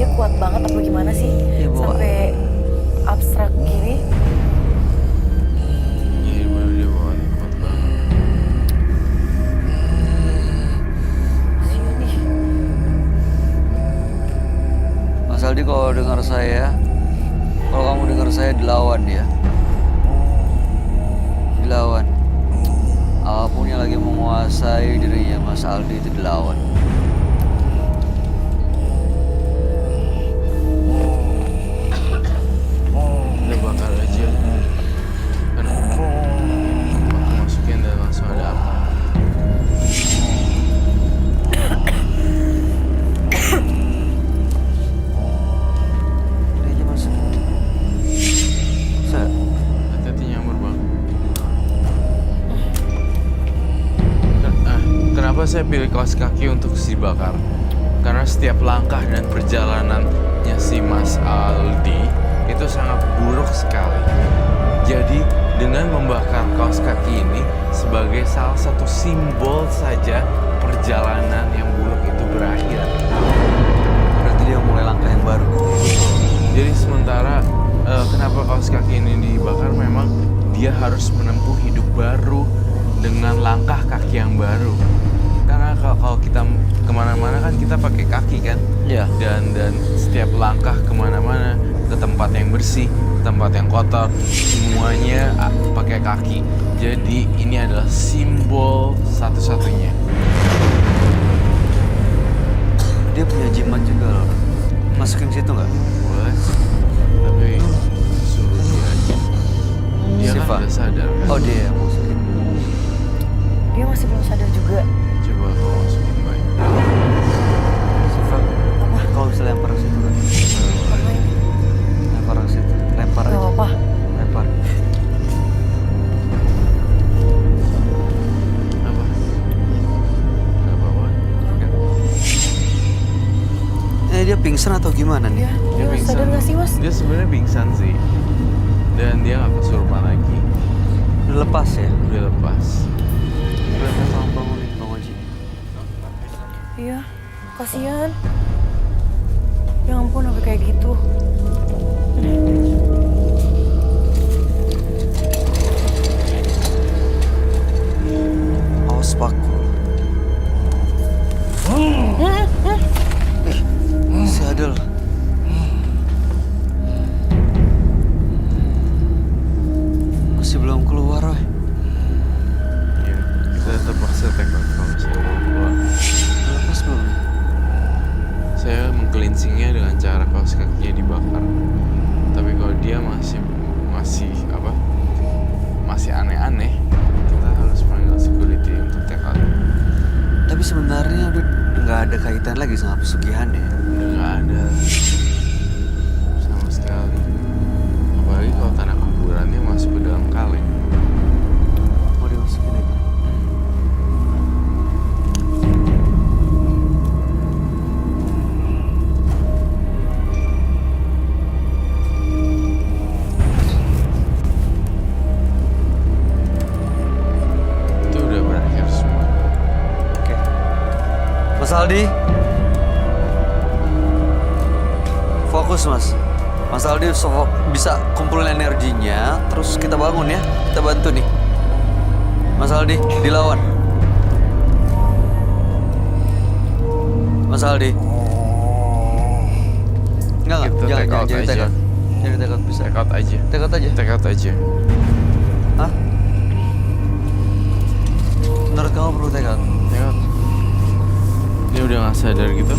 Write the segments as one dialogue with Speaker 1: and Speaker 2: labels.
Speaker 1: dia kuat banget apa gimana sih?
Speaker 2: Iya, Bu.
Speaker 1: Sampai abstrak gini.
Speaker 3: Iya bener dia bawaannya kuat banget.
Speaker 1: Kasian nih.
Speaker 2: Mas Aldi kalau dengar saya, kalau kamu dengar saya dilawan ya. Dilawan. Apapun yang lagi menguasai dirinya Mas Aldi itu dilawan.
Speaker 3: Udah bakar aja. Kan aku masukin dan langsung ada apa.
Speaker 2: Ini aja Mas. Saya.
Speaker 3: Hati-hati nyamber bang. Kenapa saya pilih kaos kaki untuk dibakar? Karena setiap langkah dan perjalanannya si Mas Aldi itu sangat buruk sekali. Jadi dengan membakar kaos kaki ini sebagai salah satu simbol saja perjalanan yang buruk itu berakhir.
Speaker 2: Berarti dia mulai langkah yang baru.
Speaker 3: Jadi sementara kenapa kaos kaki ini dibakar, memang dia harus menempuh hidup baru dengan langkah kaki yang baru. Karena kalau kita kemana-mana kan kita pakai kaki kan.
Speaker 2: Iya.
Speaker 3: Dan setiap langkah kemana-mana, ke tempat yang bersih, ke tempat yang kotor, semuanya pakai kaki. Jadi ini adalah simbol satu-satunya.
Speaker 2: Dia punya jimat juga loh. Masukin situ nggak?
Speaker 3: Boleh, tapi suruh dia aja. Dia
Speaker 2: Siva.
Speaker 3: kan udah sadar kan?
Speaker 2: Oh dia yang masukin.
Speaker 1: Dia masih belum sadar juga.
Speaker 3: Coba kau masukin baik.
Speaker 2: Siva, kalau bisa lempar ke situ kan?
Speaker 1: Ngapain?
Speaker 2: Lempar ke situ. Lempar
Speaker 1: Gak
Speaker 2: aja.
Speaker 1: apa-apa.
Speaker 2: Lempar.
Speaker 3: Apa? Gak apa-apa.
Speaker 2: Dia pingsan atau gimana nih?
Speaker 1: Iya, dia masih sadar gak sih mas?
Speaker 3: Dia sebenarnya pingsan sih. Dan dia gak kesurupan lagi.
Speaker 2: Udah lepas ya?
Speaker 3: Udah lepas.
Speaker 2: Berarti tolong bangunin Bang Oji.
Speaker 1: Iya, kasihan. Ya ampun sampai kayak gitu.
Speaker 2: Awas paku. Si Adel. Masih belum keluar, Roy.
Speaker 3: Iya, kita terpaksa tekad kalau misalnya mau keluar.
Speaker 2: Udah lepas belum?
Speaker 3: Saya mengkelinsingnya dengan cara kaos kakinya dibakar. Tapi kalau dia masih aneh-aneh, kita harus panggil security untuk tekad.
Speaker 2: Tapi sebenarnya udah nggak ada kaitan lagi sama pesugihan ya.
Speaker 3: Udah nggak ada sama sekali. Apalagi kalau tanah kuburannya masuk ke dalam kaleng.
Speaker 2: Mau dimasukin aja.
Speaker 3: Itu udah berakhir semua.
Speaker 2: Oke. Mas Aldi. Fokus mas. Mas Aldi bisa kumpulin energinya, terus kita bangun ya. Kita bantu nih. Mas Aldi, dilawan. Mas Aldi. Enggak,
Speaker 3: Kita
Speaker 2: jangan
Speaker 3: take out
Speaker 2: jadi
Speaker 3: aja.
Speaker 2: take out. Jadi take out bisa.
Speaker 3: Take out aja.
Speaker 2: Take out aja.
Speaker 3: Take out aja.
Speaker 2: Hah? Menurut kamu perlu take out?
Speaker 3: Take out. Dia udah nggak sadar gitu.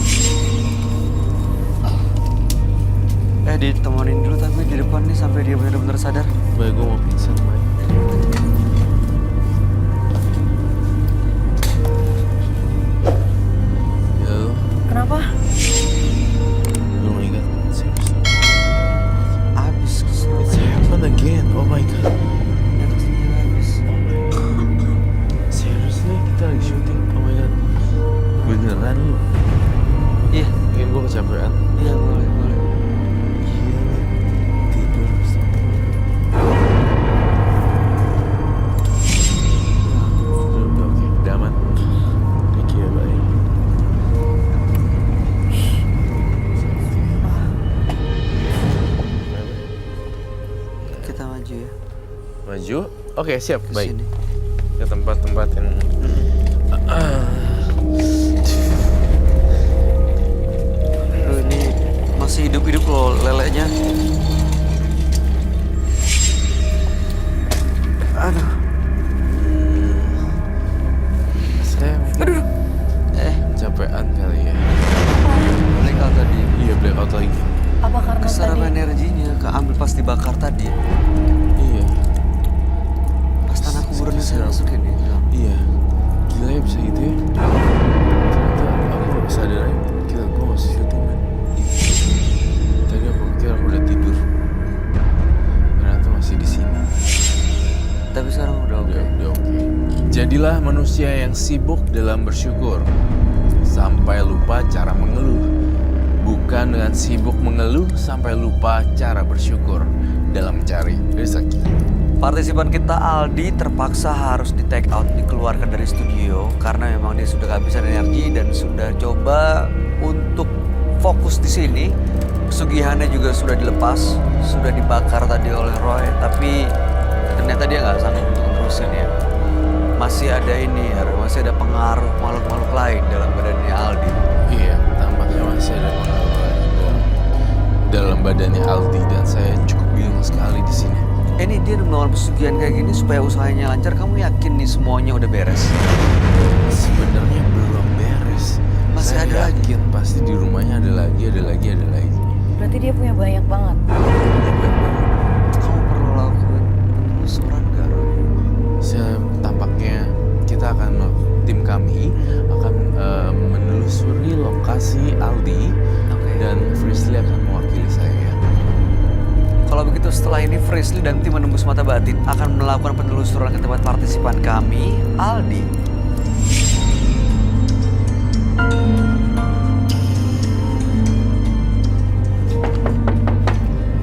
Speaker 2: Ditemenin dulu tapi di depan nih sampai dia benar-benar sadar.
Speaker 3: Baik, gue mau pingsan, baik. Ya,
Speaker 1: Kenapa?
Speaker 3: oh my god, seriously.
Speaker 2: Abis keseruan.
Speaker 3: It's happened again, oh my god.
Speaker 2: Energinya habis.
Speaker 3: Seriously, kita lagi syuting, oh my god. Beneran lu?
Speaker 2: Iya,
Speaker 3: Mungkin gue kecapean.
Speaker 2: iya boleh, boleh.
Speaker 3: Gila, tidur sampai. Oke, udah aman. Thank you, bye.
Speaker 2: ya.
Speaker 3: Maju. Oke, siap.
Speaker 2: Ke
Speaker 3: Baik.
Speaker 2: sini.
Speaker 3: Ke tempat-tempat yang...
Speaker 2: Aduh, ini masih hidup-hidup loh lelenya. Aduh.
Speaker 3: Saya
Speaker 2: Aduh.
Speaker 3: capean kali ya.
Speaker 2: Blackout tadi.
Speaker 3: Iya, blackout lagi.
Speaker 1: Apa karena
Speaker 2: Keserap
Speaker 1: tadi?
Speaker 2: energinya keambil pas dibakar tadi.
Speaker 3: Iya.
Speaker 2: Pas tanah kuburannya saya masukin ya.
Speaker 3: Iya. Gila ya bisa gitu ya. Ternyata aku gak sadar ya. Gila, gue masih syuting kan. Tadi aku pikir aku udah tidur. Ternyata masih di sini.
Speaker 2: Tapi sekarang udah oke.
Speaker 3: Udah oke. Jadilah manusia yang sibuk dalam bersyukur. Sampai lupa cara mengeluh. Bukan dengan sibuk mengeluh sampai lupa cara bersyukur dalam mencari rezeki.
Speaker 2: Partisipan kita Aldi terpaksa harus di take out, dikeluarkan dari studio karena memang dia sudah kehabisan energi dan sudah coba untuk fokus di sini. Pesugihannya juga sudah dilepas, sudah dibakar tadi oleh Roy, tapi ternyata dia nggak sanggup untuk terusin ya. Masih ada ini ya, masih ada pengaruh makhluk-makhluk lain dalam badannya Aldi.
Speaker 3: Iya, tampaknya masih ada pengaruh dalam badannya Aldi dan saya cukup bingung sekali di sini.
Speaker 2: Ini dia melawan pesugihan kayak gini supaya usahanya lancar. Kamu yakin nih semuanya udah beres?
Speaker 3: Sebenarnya belum beres.
Speaker 2: Masih
Speaker 3: Saya
Speaker 2: ada lagi?
Speaker 3: yakin pasti di rumahnya ada lagi.
Speaker 1: Berarti dia punya banyak banget.
Speaker 2: Kamu perlu lakukan penelusuran gak, Roy?
Speaker 3: Tampaknya kita akan tim kami akan menelusuri lokasi Aldi
Speaker 2: Oke.
Speaker 3: dan Frisley akan mewakili saya.
Speaker 2: Kalau begitu setelah ini Frisley dan tim menembus mata batin akan melakukan penelusuran ke tempat partisipan kami, Aldi.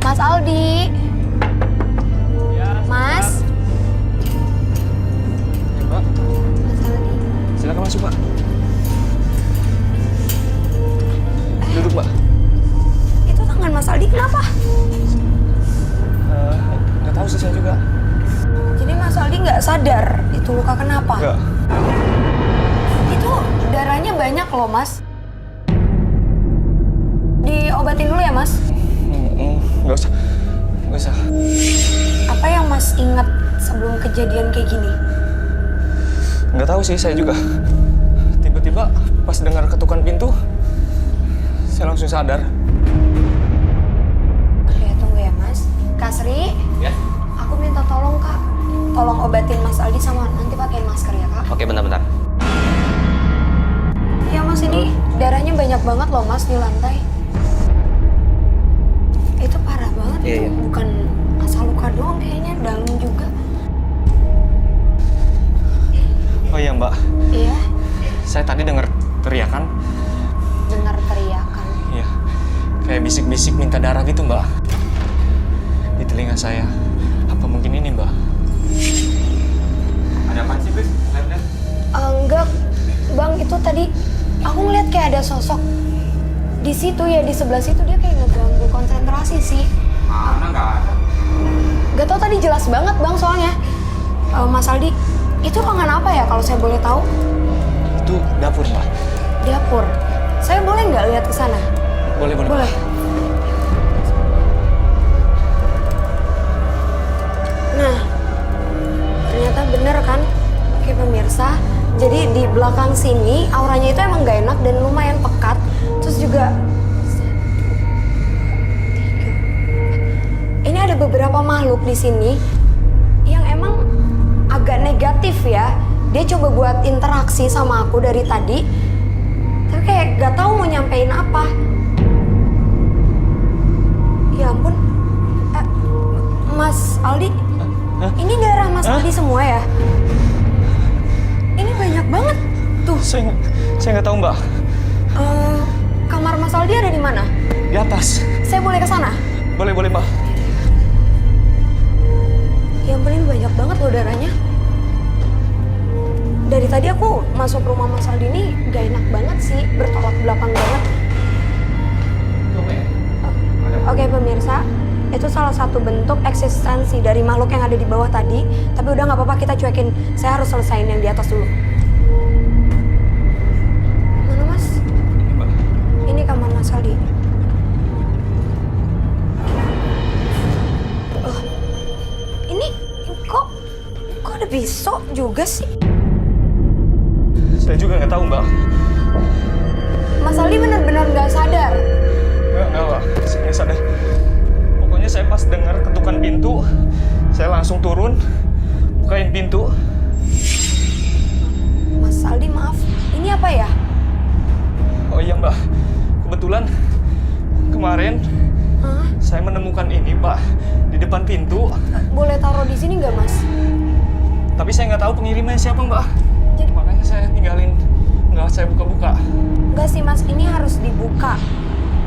Speaker 4: Mas Aldi. Mas.
Speaker 5: Ya, Mbak.
Speaker 4: Mas Aldi.
Speaker 5: Silakan masuk, Pak. Duduk, Mbak.
Speaker 4: Itu tangan Mas Aldi kenapa?
Speaker 5: Nggak tahu sih saya juga.
Speaker 4: Jadi Mas Aldi nggak sadar itu luka kenapa?
Speaker 5: Nggak.
Speaker 4: Itu darahnya banyak loh, Mas. Diobatin dulu ya, Mas.
Speaker 5: Nggak usah. Nggak usah.
Speaker 4: Apa yang Mas ingat sebelum kejadian kayak gini?
Speaker 5: Nggak tahu sih saya juga. Tiba-tiba pas dengar ketukan pintu, saya langsung sadar.
Speaker 4: Oke, tunggu ya, Mas. Kak Sri,
Speaker 5: Ya.
Speaker 4: aku minta tolong, Kak. Tolong obatin Mas Aldi sama nanti pakein masker ya, Kak.
Speaker 5: Oke, bentar-bentar.
Speaker 4: Ya, Mas, ini darahnya banyak banget loh, Mas, di lantai. Itu parah banget,
Speaker 5: Iya,
Speaker 4: itu
Speaker 5: iya.
Speaker 4: bukan asal luka doang kayaknya, dalam juga.
Speaker 5: Oh iya, Mbak.
Speaker 4: Iya,
Speaker 5: Saya tadi dengar teriakan.
Speaker 4: dengar teriakan.
Speaker 5: Iya. Kayak bisik-bisik minta darah gitu, Mbak. Di telinga saya. Apa mungkin ini, Mbak? Ada apa sih, Bis? Lihat-lihat.
Speaker 4: Enggak, Bang, itu tadi aku ngeliat kayak ada sosok di situ ya, di sebelah situ dia kayak ngeganggu konsentrasi sih.
Speaker 5: Mana nggak ada.
Speaker 4: Gak tau tadi jelas banget, Bang, soalnya. Mas Aldi, itu ruangan apa ya kalau saya boleh tahu?
Speaker 5: Itu dapur, Mbak.
Speaker 4: Dapur. Saya boleh nggak lihat ke sana?
Speaker 5: Boleh, boleh.
Speaker 4: Boleh. Nah, ternyata bener kan, oke pemirsa. Jadi di belakang sini auranya itu emang gak enak dan lumayan pekat. Terus juga ini ada beberapa makhluk di sini yang emang agak negatif ya. Dia coba buat interaksi sama aku dari tadi, tapi kayak gak tahu mau nyampein apa. Ya ampun, Mas Aldi, ini darah Mas Aldi semua ya? Ini banyak banget tuh.
Speaker 5: Saya nggak tahu, Mbak.
Speaker 4: Kamar Mas Aldi ada di mana?
Speaker 5: Di atas.
Speaker 4: Saya boleh ke sana?
Speaker 5: Boleh, boleh, Mbak.
Speaker 4: Ya ampun, ini banyak banget loh darahnya. Dari tadi aku masuk rumah Mas Aldi ini gak enak banget sih, bertolak belakang banget. Oke pemirsa, itu salah satu bentuk eksistensi dari makhluk yang ada di bawah tadi. Tapi udah nggak apa-apa, kita cuekin. Saya harus selesain yang di atas dulu. Mana Mas?
Speaker 5: Ini, Mbak.
Speaker 4: Ini kamar Mas Aldi. Loh, ini kok ada pisau juga sih?
Speaker 5: Saya juga nggak tahu, Mbak.
Speaker 4: Mas Aldi benar-benar nggak sadar.
Speaker 5: Nggak, Mbak. Saya nggak sadar. Pokoknya saya pas dengar ketukan pintu, saya langsung turun, bukain pintu.
Speaker 4: Mas Aldi, maaf. Ini apa ya?
Speaker 5: Oh iya, Mbak. Kebetulan kemarin
Speaker 4: Hah?
Speaker 5: saya menemukan ini, Pak, di depan pintu.
Speaker 4: Boleh taruh di sini nggak, Mas?
Speaker 5: Tapi saya nggak tahu pengirimnya siapa, Mbak.
Speaker 4: Jadi
Speaker 5: Makanya saya tinggalin, nggak saya buka-buka.
Speaker 4: nggak sih, Mas. Ini harus dibuka.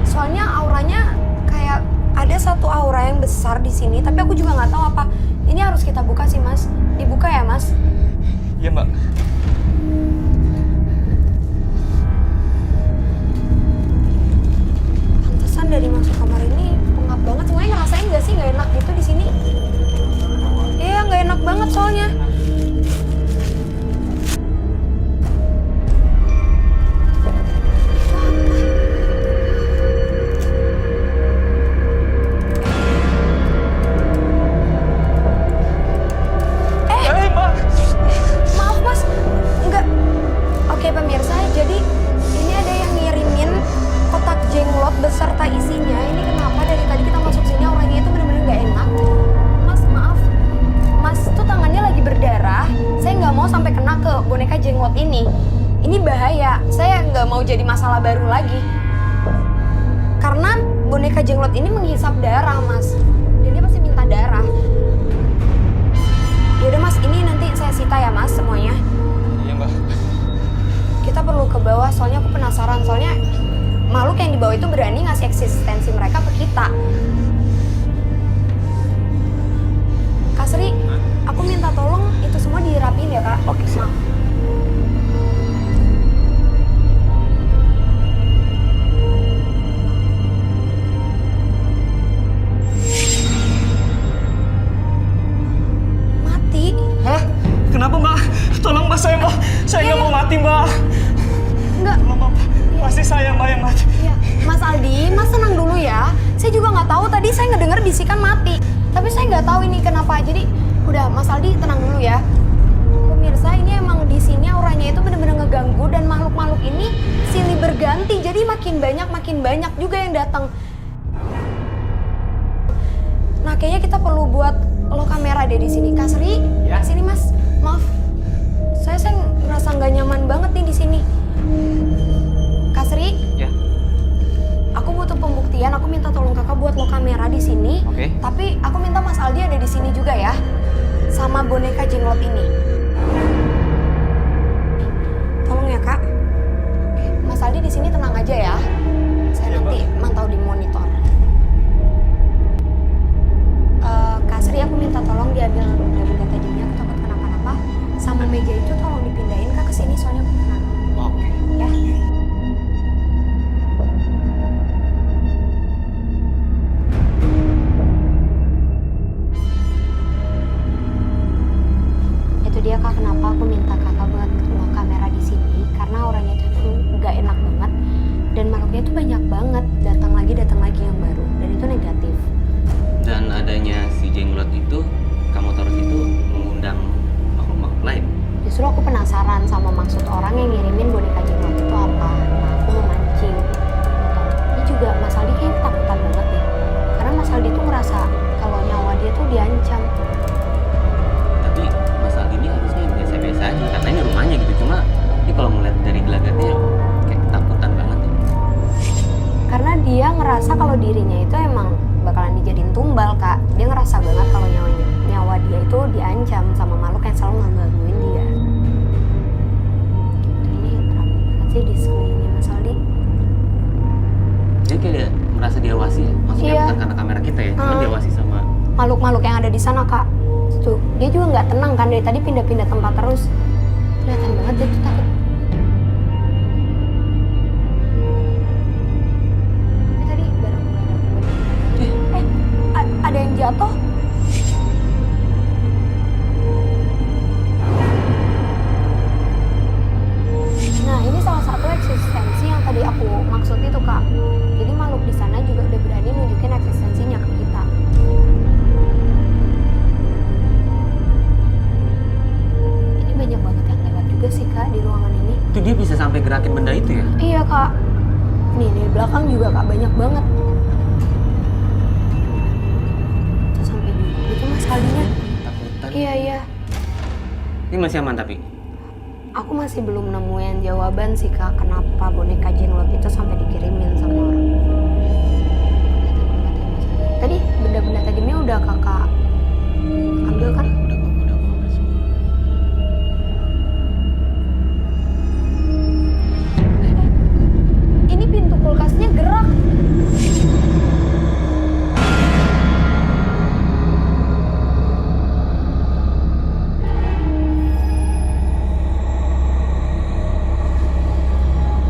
Speaker 4: Soalnya auranya kayak ada satu aura yang besar di sini, tapi aku juga nggak tahu apa. Ini harus kita buka sih, Mas. Dibuka ya, Mas?
Speaker 5: Iya, Mbak.
Speaker 4: Pantesan dari masuk kamar ini pengap banget. Semuanya ngerasain nggak sih nggak enak gitu di sini? Iya, nggak enak banget soalnya.
Speaker 5: Mbak.
Speaker 4: Maaf Mas, enggak. Oke pemirsa, jadi ini ada yang ngirimin kotak jenglot beserta isinya. Ini kenapa dari tadi kita masuk sini orangnya itu benar-benar nggak enak. Mas maaf, Mas tuh tangannya lagi berdarah. Saya nggak mau sampai kena ke boneka jenglot ini. Ini bahaya. Saya nggak mau jadi masalah baru lagi. Karena boneka jenglot ini menghisap darah Mas. Dan dia pasti minta darah. Yaudah Mas, ini nanti saya sita ya Mas semuanya.
Speaker 5: Iya, Mbak.
Speaker 4: Kita perlu ke bawah, soalnya aku penasaran. Soalnya makhluk yang di bawah itu berani ngasih eksistensi mereka ke kita. Kak Sri, aku minta tolong itu semua dirapiin ya Kak.
Speaker 2: Oke, siap.
Speaker 4: Maaf. Mati?
Speaker 5: Hah? Kenapa, Mbak? Tolong, Mbak, saya, Mbak. Saya nggak mau mati, Mbak.
Speaker 4: Enggak.
Speaker 5: Tolong, Mbak. Pasti saya, Mbak, yang mati.
Speaker 4: Ya, Mas Aldi, Mas tenang dulu ya. Saya juga nggak tahu tadi saya ngedenger bisikan mati. Tapi saya nggak tahu ini kenapa. Jadi udah Mas Aldi tenang dulu ya. Pemirsa, ini emang di sini auranya itu bener-bener ngeganggu dan makhluk-makhluk ini silih berganti. Jadi makin banyak juga yang datang. Nah, kayaknya kita perlu buat kamera deh di sini. Kak Sri,
Speaker 5: Ya.
Speaker 4: sini Mas. Maaf, saya ngerasa nggak nyaman banget nih di sini. Kak Sri,
Speaker 2: Ya.
Speaker 4: aku butuh pembuktian. Aku minta tolong kakak buat kamera di sini.
Speaker 2: Oke.
Speaker 4: Tapi aku minta Mas Aldi ada di sini juga ya, sama boneka jenglot ini. Tolong ya kak. Mas Aldi di sini tenang aja ya. Saya
Speaker 5: Ya,
Speaker 4: nanti mantau di monitor. Kak Sri, aku minta tolong diambil benda-benda tadinya. Aku takut kenapa-napa. Sama meja itu tolong dipindahin kak ke sini soalnya aku kenal.
Speaker 2: Oke.
Speaker 4: Ya. Itu dia kak, kenapa aku minta kakak buat kamera di sini, karena orangnya itu tuh nggak enak banget dan makhluknya itu banyak banget, datang lagi yang baru dan itu negatif.
Speaker 6: Dan adanya si jenglot itu, kamu taruh situ mengundang makhluk-makhluk lain.
Speaker 4: Justru aku penasaran sama maksud orang yang ngirimin boneka jenglot itu apa. Nah, aku mau mancing. Ini juga Mas Aldi kayaknya ketakutan banget deh, karena Mas Aldi tuh ngerasa kalau nyawa dia tuh diancam.
Speaker 6: Tapi Mas Aldi ini harusnya biasa-biasa aja, karena ini rumahnya gitu. Cuma ini kalau ngeliat dari gelagatnya kayak ketakutan banget ya.
Speaker 4: Karena dia ngerasa kalau dirinya itu emang bakalan dijadiin tumbal kak. Dia ngerasa banget kalau nyawa dia itu diancam sama makhluk yang selalu ngegangguin dia. Ini rapi banget sih di sekelilingnya Mas Aldi.
Speaker 6: Dia kayak merasa diawasi ya. Maksudnya
Speaker 4: Iya.
Speaker 6: bukan karena kamera kita ya, cuma
Speaker 4: Hmm.
Speaker 6: diawasi sama.
Speaker 4: Makhluk-makhluk yang ada di sana kak. Tuh, dia juga nggak tenang kan dari tadi pindah-pindah tempat terus. Kelihatan banget dia tuh takut. Tapi tadi barang-barang. jatuh. Nah, ini salah satu eksistensi yang tadi aku maksud itu, Kak. Jadi makhluk di sana juga udah berani nunjukin eksistensinya ke kita. Ini banyak banget yang lewat juga sih, Kak, di ruangan ini.
Speaker 6: Itu dia bisa sampai gerakin benda itu ya?
Speaker 4: Iya, Kak. Nih, di belakang juga, Kak, banyak banget. Tuh sampai di itu Mas Aldinya.
Speaker 6: Takutan.
Speaker 4: Iya, iya.
Speaker 6: Ini masih aman tapi?
Speaker 4: Aku masih belum nemuin jawaban sih, Kak, kenapa boneka jenglot itu sampai dikirimin sama orang. Tadi benda-benda tajamnya udah Kakak ambil kan?
Speaker 6: Udah kok.
Speaker 4: Ini pintu kulkasnya gerak.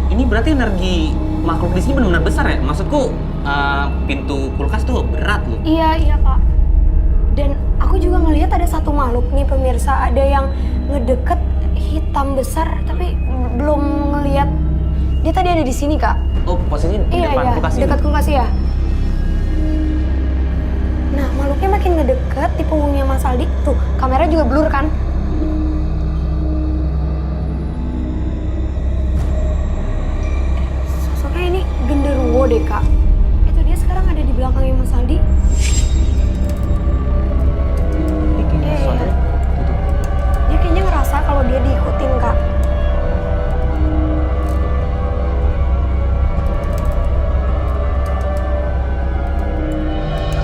Speaker 6: Ini berarti energi makhluk di sini benar-benar besar ya? Maksudku pintu kulkas tuh berat loh.
Speaker 4: Iya, iya, Kak. Dan aku juga ngelihat ada satu makhluk nih pemirsa, ada yang ngedeket hitam besar tapi belum ngelihat. Dia tadi ada di sini, Kak.
Speaker 6: Oh, posisinya di
Speaker 4: Iya,
Speaker 6: depan
Speaker 4: iya,
Speaker 6: kulkas ini.
Speaker 4: dekat kulkas ya. Nah, makhluknya makin ngedeket di punggungnya Mas Aldi. Tuh, kamera juga blur kan? Sosoknya ini genderuwo deh, Kak. Itu dia sekarang ada di belakangnya Mas Aldi.
Speaker 6: Ini kayaknya
Speaker 4: Iya,
Speaker 6: sesuatu.
Speaker 4: iya.
Speaker 6: Tuh.
Speaker 4: Dia kayaknya ngerasa kalau dia diikutin, Kak.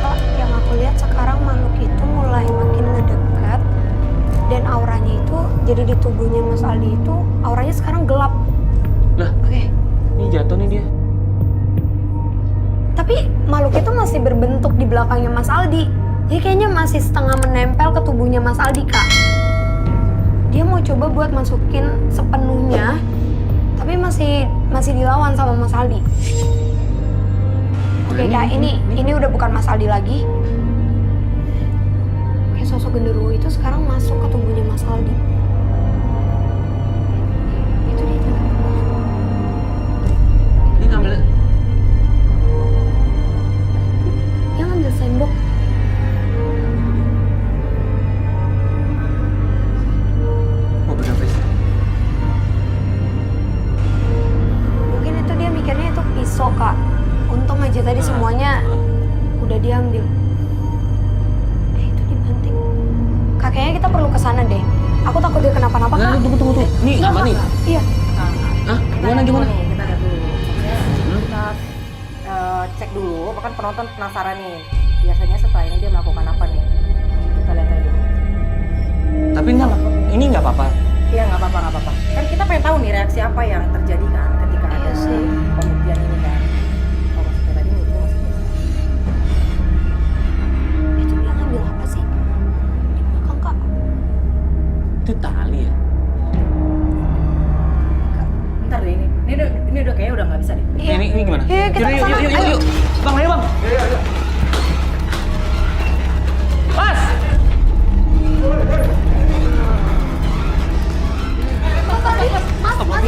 Speaker 4: Kak, yang aku lihat sekarang makhluk itu mulai makin ngedekat dan auranya itu jadi di tubuhnya Mas Aldi itu auranya sekarang gelap.
Speaker 6: Lah,
Speaker 4: Oke.
Speaker 6: ini jatuh nih dia.
Speaker 4: Tapi makhluk itu masih berbentuk di belakangnya Mas Aldi. Jadi kayaknya masih setengah menempel ke tubuhnya Mas Aldi, Kak. Dia mau coba buat masukin sepenuhnya, tapi masih dilawan sama Mas Aldi. Oke, Kak, ini udah bukan Mas Aldi lagi. Kayak sosok genderuwo itu sekarang masuk ke tubuhnya Mas Aldi. Itu dia jalan ke bawah.
Speaker 6: Ini ngambil.
Speaker 4: Dia ngambil sendok.
Speaker 6: Oh, benar Pris.
Speaker 4: Mungkin itu dia mikirnya itu pisau, Kak. Untung aja tadi semuanya udah diambil. Itu dibanting. Kak, kayaknya kita perlu ke sana deh. Aku takut dia kenapa-napa, Kak.
Speaker 6: Nah, tunggu. Nih,
Speaker 4: Iya,
Speaker 6: aman
Speaker 4: Kak.
Speaker 6: nih.
Speaker 4: Iya.
Speaker 6: Hah? Gimana?
Speaker 1: Kita lihat dulu. Kita cek dulu, bahkan penonton penasaran nih. Biasanya setelah ini dia melakukan apa nih? Kita lihat aja dulu.
Speaker 6: Tapi ini nggak apa-apa.
Speaker 1: Iya, nggak apa-apa. Kan kita pengen tahu nih reaksi apa yang terjadi kan ketika ada
Speaker 4: Iya sih.
Speaker 1: pembuktian ini kan. Oh, maksudnya tadi menurutku masih biasa.
Speaker 4: Itu dia ngambil apa sih? Di belakang, Kak.
Speaker 6: Itu tali ya?
Speaker 1: Bentar deh ini udah kayaknya udah nggak bisa deh.
Speaker 4: Iya.
Speaker 6: Ini gimana?
Speaker 4: Iya, kita
Speaker 6: Yuk,
Speaker 4: kesana.
Speaker 6: yuk.
Speaker 4: Ayo.
Speaker 6: Bang, ayo bang. Mas!
Speaker 4: Mas, Mas.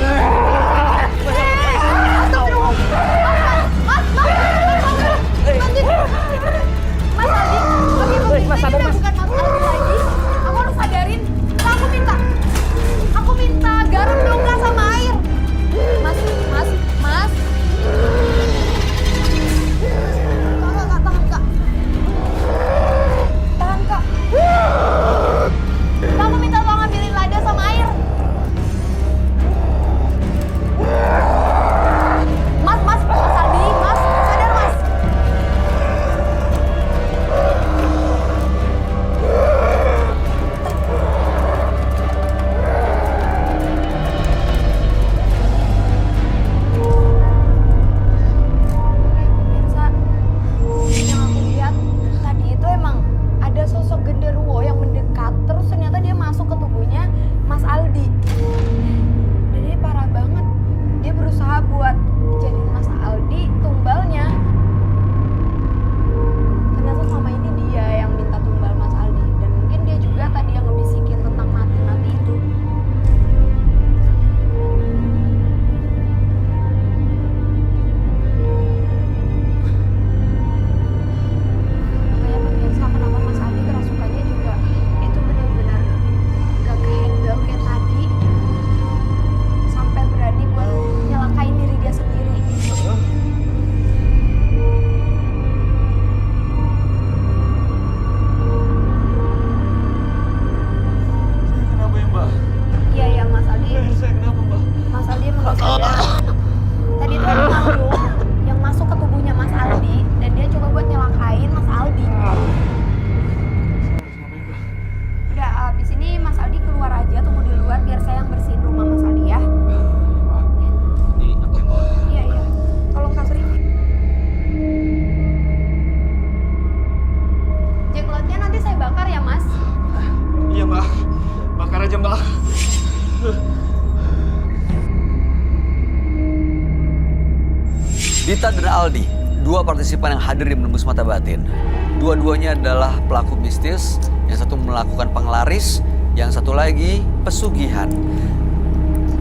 Speaker 2: Dita dan Aldi, dua partisipan yang hadir di Menembus Mata Batin. Dua-duanya adalah pelaku bisnis, yang satu melakukan penglaris, yang satu lagi pesugihan.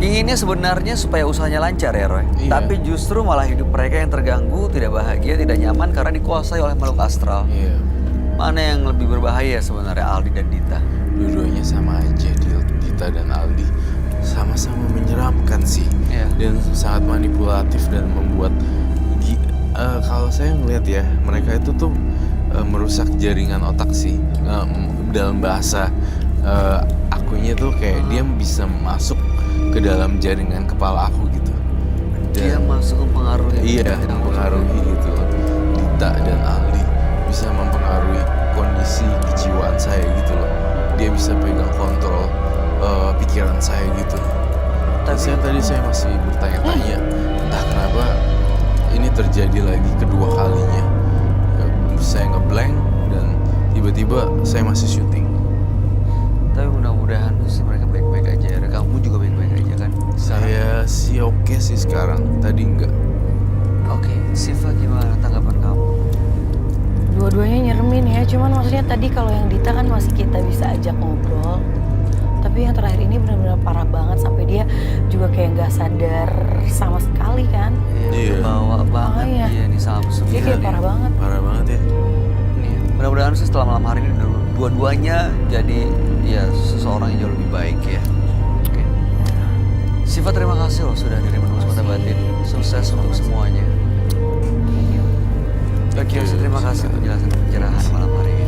Speaker 2: Inginnya sebenarnya supaya usahanya lancar ya Roy.
Speaker 3: Iya.
Speaker 2: Tapi justru malah hidup mereka yang terganggu, tidak bahagia, tidak nyaman karena dikuasai oleh makhluk astral.
Speaker 3: Iya.
Speaker 2: Mana yang lebih berbahaya sebenarnya Aldi dan Dita?
Speaker 3: Dua-duanya sama aja, Dita dan Aldi. Sama-sama menyeramkan sih.
Speaker 2: Iya.
Speaker 3: Dan sangat manipulatif dan membuat kalau saya ngelihat ya, mereka itu tuh merusak jaringan otak sih. Dalam bahasa akunya tuh kayak dia bisa masuk ke dalam jaringan kepala aku gitu.
Speaker 2: Dia masuk mempengaruhi.
Speaker 3: Iya, mempengaruhi gitu loh. Dita dan Aldi bisa mempengaruhi kondisi kejiwaan saya gitu loh. Dia bisa pegang kontrol pikiran saya gitu. Tadi saya masih bertanya-tanya, entah kenapa ini terjadi lagi kedua kalinya. Saya ngeblank dan tiba-tiba saya masih syuting.
Speaker 2: Tapi mudah-mudahan sih mereka baik-baik aja. Dan kamu juga baik-baik aja kan?
Speaker 3: Saya sih oke sih sekarang, tadi enggak.
Speaker 2: Oke, Siva gimana tanggapan kamu?
Speaker 1: Dua-duanya nyeremin ya, cuman maksudnya tadi kalau yang Dita kan masih kita bisa ajak ngobrol. Tapi yang terakhir ini benar-benar parah banget sampai dia juga kayak nggak sadar sama sekali kan.
Speaker 3: Iya.
Speaker 2: Bawa banget
Speaker 1: Makanya.
Speaker 2: dia nih sama
Speaker 1: Dia
Speaker 2: pesugihan.
Speaker 1: kayak parah banget.
Speaker 3: Parah banget ya.
Speaker 2: Nih, mudah-mudahan sih setelah malam hari ini dua-duanya jadi ya seseorang yang jauh lebih baik ya. Oke. Siva terima kasih loh sudah hadir di Menembus Mata Batin. Sukses untuk semuanya. Terima kasih penjelasan pencerahan malam hari ini.